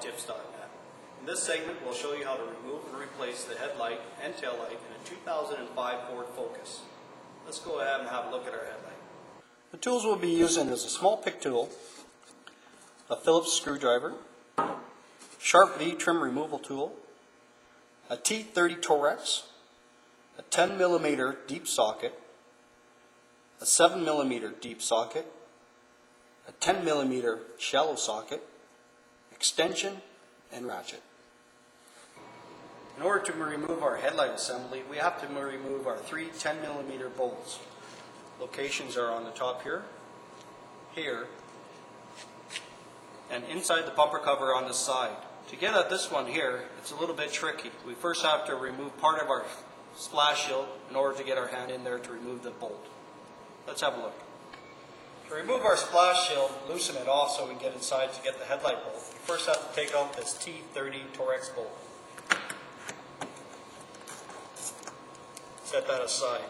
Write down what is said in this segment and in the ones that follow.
autobodytips.net. In this segment, we'll show you how to remove and replace the headlight and tail light in a 2005 Ford Focus. Let's go ahead and have a look at our headlight. The tools we'll be using is a small pick tool, a Phillips screwdriver, sharp V trim removal tool, a T30 Torex, a 10mm deep socket, a 7mm deep socket, a 10mm shallow socket, extension, and ratchet. In order to remove our headlight assembly, we have to remove our three 10mm bolts. Locations are on the top here, here, and inside the bumper cover on the side. To get at this one here, it's a little bit tricky. We first have to remove part of our splash shield in order to get our hand in there to remove the bolt. Let's have a look. To remove our splash shield, loosen it off so we can get inside to get the headlight bolt. We first have to take out this T30 Torex bolt. Set that aside.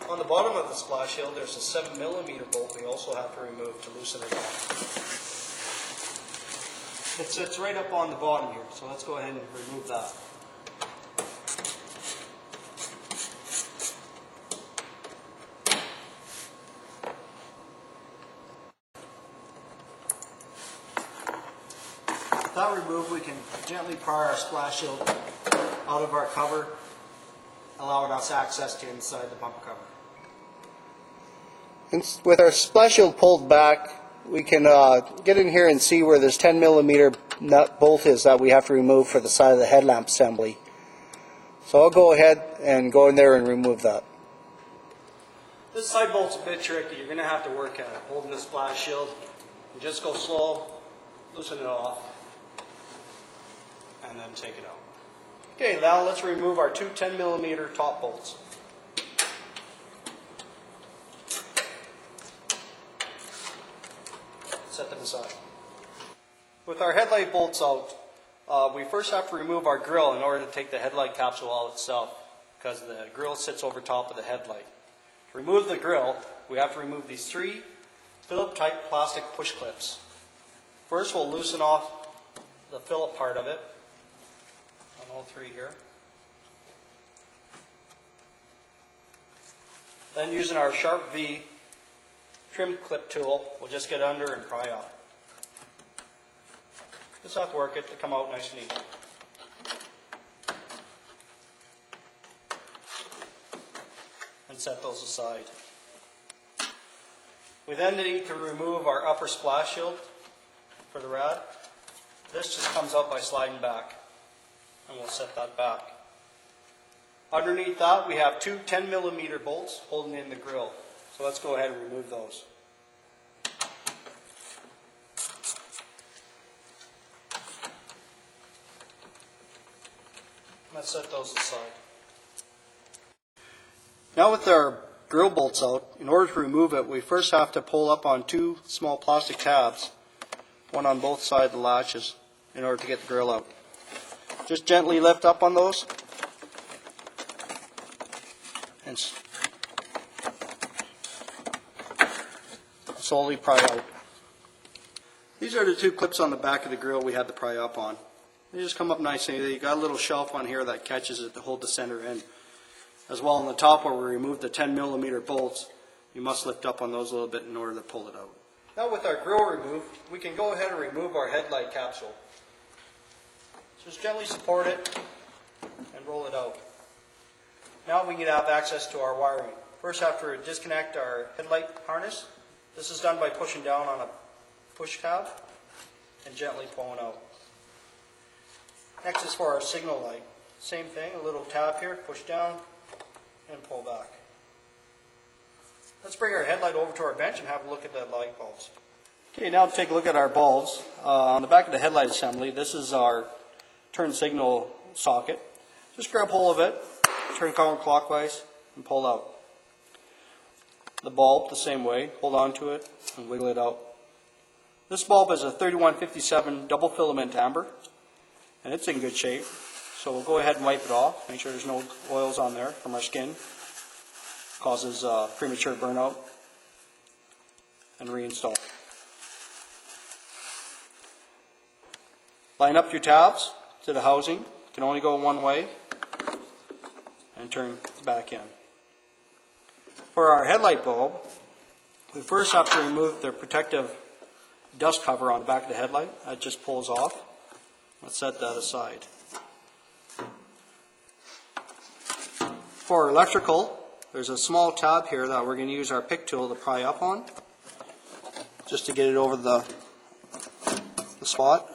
On the bottom of the splash shield, there's a 7mm bolt we also have to remove to loosen it off. It sits right up on the bottom here, so let's go ahead and remove that. With that removed, we can gently pry our splash shield out of our cover, allowing us access to inside the bumper cover. With our splash shield pulled back, we can get in here and see where this 10mm nut bolt is that we have to remove for the side of the headlamp assembly. So I'll go ahead and go in there and remove that. This side bolt's a bit tricky. You're going to have to work at it, holding the splash shield. You just go slow, loosen it off, and then take it out. Okay, now let's remove our two 10mm top bolts. Set them aside. With our headlight bolts out, we first have to remove our grill in order to take the headlight capsule out itself, because the grill sits over top of the headlight. To remove the grill, we have to remove these three Phillips type plastic push clips. First, we'll loosen off the Phillips part of it on all three here. Then, using our sharp V trim clip tool, we'll just get under and pry off. Just have to work it to come out nice and easy. And set those aside. We then need to remove our upper splash shield for the rad. This just comes out by sliding back, and we'll set that back. Underneath that, we have two 10mm bolts holding in the grill. So let's go ahead and remove those. Let's set those aside. Now with our grill bolts out, in order to remove it, we first have to pull up on two small plastic tabs, one on both sides of the latches, in order to get the grill out. Just gently lift up on those and slowly pry out. These are the two clips on the back of the grill we had to pry up on. They just come up nice and easy. You got a little shelf on here that catches it to hold the center in. As well on the top where we removed the 10mm bolts, you must lift up on those a little bit in order to pull it out. Now with our grill removed, we can go ahead and remove our headlight capsule. Just gently support it and roll it out. Now we can have access to our wiring. First, after disconnect our headlight harness, this is done by pushing down on a push tab and gently pulling out. Next is for our signal light. Same thing, a little tab here, push down and pull back. Let's bring our headlight over to our bench and have a look at the light bulbs. Okay, now to take a look at our bulbs. On the back of the headlight assembly, this is our turn signal socket. Just grab hold of it, turn counterclockwise, and pull out. The bulb, the same way, hold on to it and wiggle it out. This bulb is a 3157 double filament amber, and it's in good shape. So we'll go ahead and wipe it off, make sure there's no oils on there from our skin. Causes premature burnout, and reinstall. Line up your tabs to the housing. You can only go one way, and turn back in. For our headlight bulb, we first have to remove the protective dust cover on the back of the headlight. That just pulls off. Let's set that aside. For electrical, there's a small tab here that we're going to use our pick tool to pry up on, just to get it over the spot,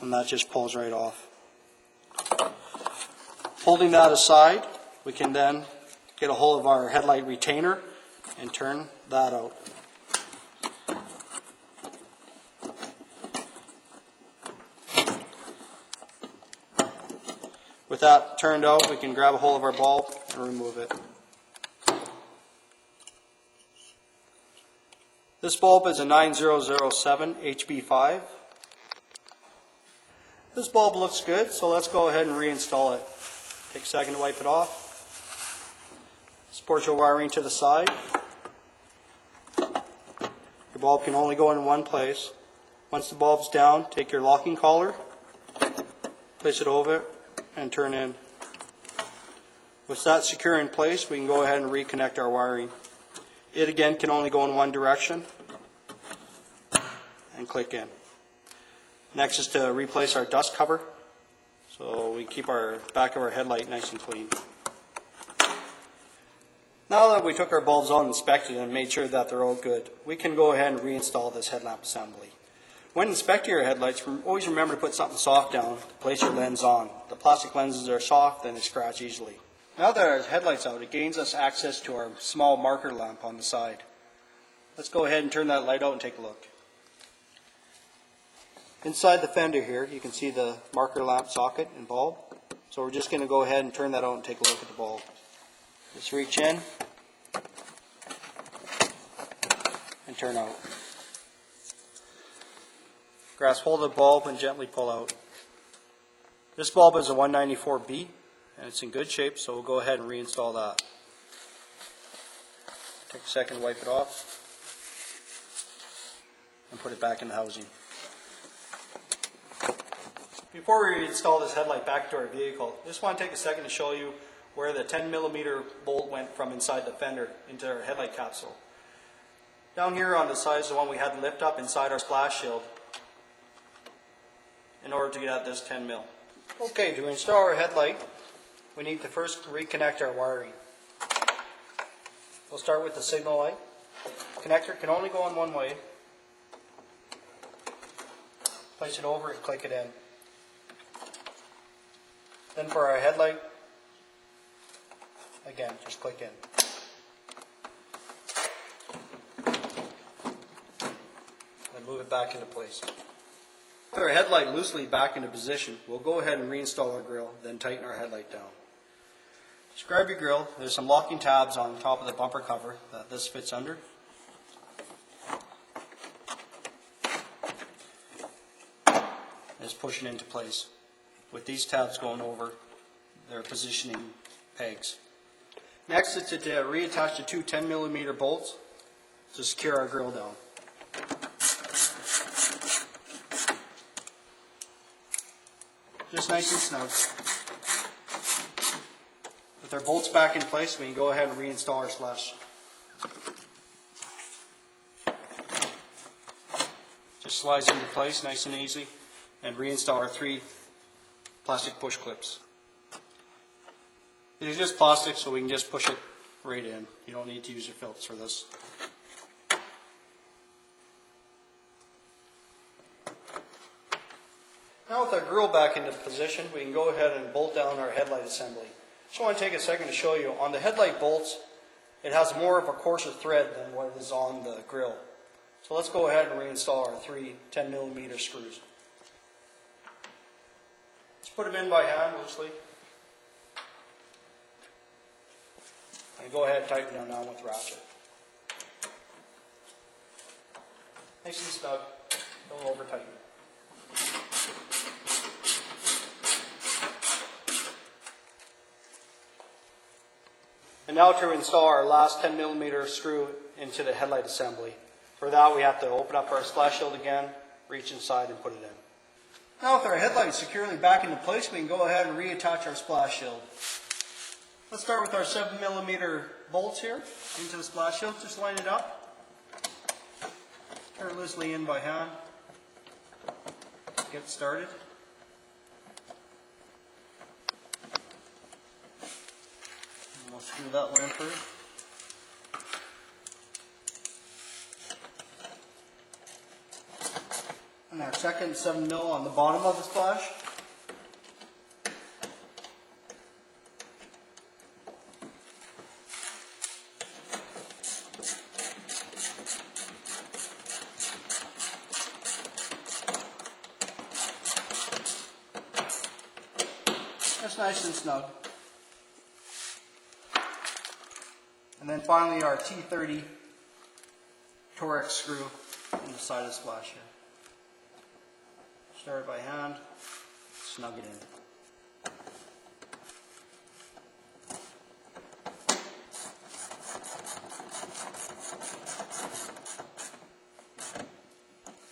and that just pulls right off. Holding that aside, we can then get a hold of our headlight retainer and turn that out. With that turned out, we can grab a hold of our bulb and remove it. This bulb is a 9007 HB5. This bulb looks good, so let's go ahead and reinstall it. Take a second to wipe it off. Support your wiring to the side. Your bulb can only go in one place. Once the bulb's down, take your locking collar, place it over it, and turn in. With that secure in place, we can go ahead and reconnect our wiring. It again can only go in one direction, and click in. Next is to replace our dust cover, so we keep our back of our headlight nice and clean. Now that we took our bulbs out and inspected and made sure that they're all good, we can go ahead and reinstall this headlamp assembly. When inspecting your headlights, always remember to put something soft down to place your lens on. The plastic lenses are soft and they scratch easily. Now that our headlight's out, it gains us access to our small marker lamp on the side. Let's go ahead and turn that light out and take a look. Inside the fender here, you can see the marker lamp socket and bulb. So we're just going to go ahead and turn that out and take a look at the bulb. Just reach in and turn out. Grasp hold of the bulb and gently pull out. This bulb is a 194B and it's in good shape, so we'll go ahead and reinstall that. Take a second to wipe it off and put it back in the housing. Before we install this headlight back to our vehicle, I just want to take a second to show you where the 10mm bolt went from inside the fender into our headlight capsule. Down here on the side is the one we had to lift up inside our splash shield in order to get at this 10mm. Okay, to install our headlight, we need to first reconnect our wiring. We'll start with the signal light. Connector can only go in one way. Place it over and click it in. Then for our headlight, again, just click in. And move it back into place. With our headlight loosely back into position, we'll go ahead and reinstall our grille, then tighten our headlight down. Just grab your grille. There's some locking tabs on top of the bumper cover that this fits under. Just push it into place, with these tabs going over their positioning pegs. Next is to reattach the two 10mm bolts to secure our grille down. Just nice and snug. With our bolts back in place, we can go ahead and reinstall our slush. Just slides into place nice and easy, and reinstall our 3 plastic push clips. These are just plastic, so we can just push it right in. You don't need to use your Phillips for this. Now with our grille back into position, we can go ahead and bolt down our headlight assembly. Just want to take a second to show you, on the headlight bolts, it has more of a coarser thread than what is on the grille. So let's go ahead and reinstall our 3 10mm screws. Let's put them in by hand loosely. And go ahead and tighten them down with the ratchet. Nice and snug, don't over tighten. And now to install our last 10mm screw into the headlight assembly. For that we have to open up our splash shield again, reach inside and put it in. Now with our headlight securely back into place, we can go ahead and reattach our splash shield. Let's start with our 7mm bolts here into the splash shield. Just line it up. Turn it loosely in by hand. Get started. And we'll screw that one in first. And our second 7mm on the bottom of the splash. That's nice and snug. And then finally our T30 Torx screw on the side of the splash here. Start it by hand, snug it in.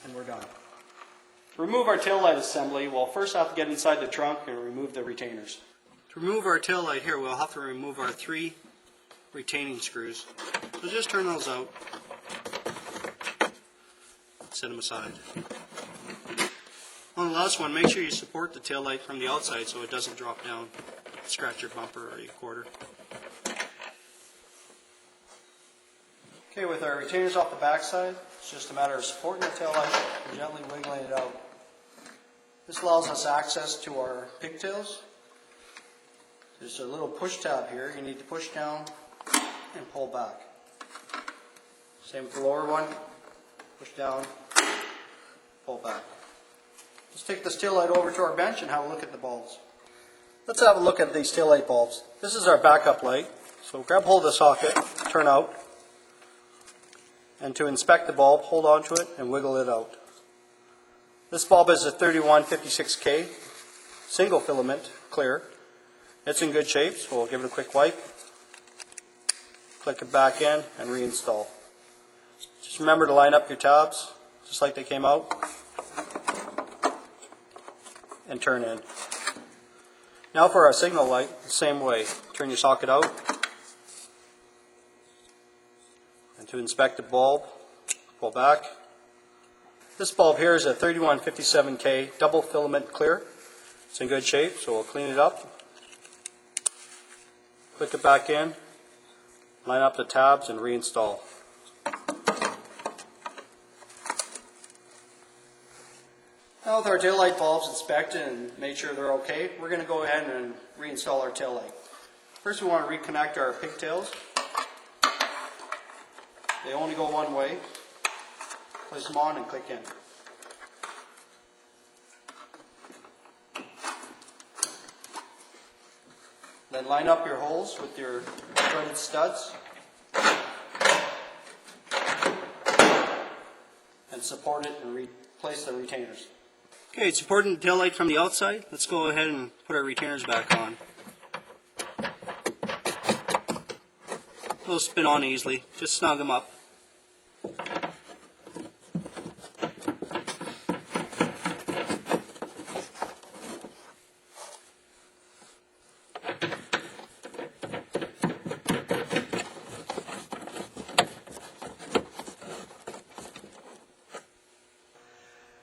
And we're done. To remove our taillight assembly, we'll first have to get inside the trunk and remove the retainers. To remove our taillight here, we'll have to remove our 3 retaining screws. So just turn those out, set them aside. On the last one, make sure you support the taillight from the outside so it doesn't drop down, scratch your bumper or your quarter. Okay, with our retainers off the back side, it's just a matter of supporting the taillight and gently wiggling it out. This allows us access to our pigtails. There's a little push tab here. You need to push down and pull back. Same with the lower one. Push down, pull back. Let's take this taillight over to our bench and have a look at the bulbs. Let's have a look at these taillight bulbs. This is our backup light. So grab hold of the socket, turn out, and to inspect the bulb, hold onto it and wiggle it out. This bulb is a 3156K, single filament, clear. It's in good shape, so we'll give it a quick wipe, click it back in, and reinstall. Just remember to line up your tabs, just like they came out, and turn in. Now for our signal light, the same way. Turn your socket out, and to inspect the bulb, pull back. This bulb here is a 3157K double filament clear. It's in good shape, so we'll clean it up. Click it back in, line up the tabs, and reinstall. Now with our taillight bulbs inspected and made sure they're okay, we're going to go ahead and reinstall our taillight. First we want to reconnect our pigtails. They only go one way. Place them on and click in. Then line up your holes with your threaded studs and support it and replace the retainers. Okay, it's supporting the taillight from the outside. Let's go ahead and put our retainers back on. They'll spin on easily. Just snug them up.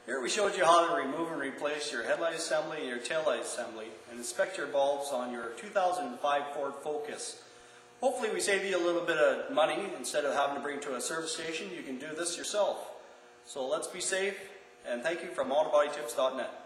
Here we showed you how to remove and replace your headlight assembly and your taillight assembly and inspect your bulbs on your 2005 Ford Focus. Hopefully we saved you a little bit of money. Instead of having to bring to a service station, you can do this yourself. So let's be safe, and thank you from AutobodyTips.net.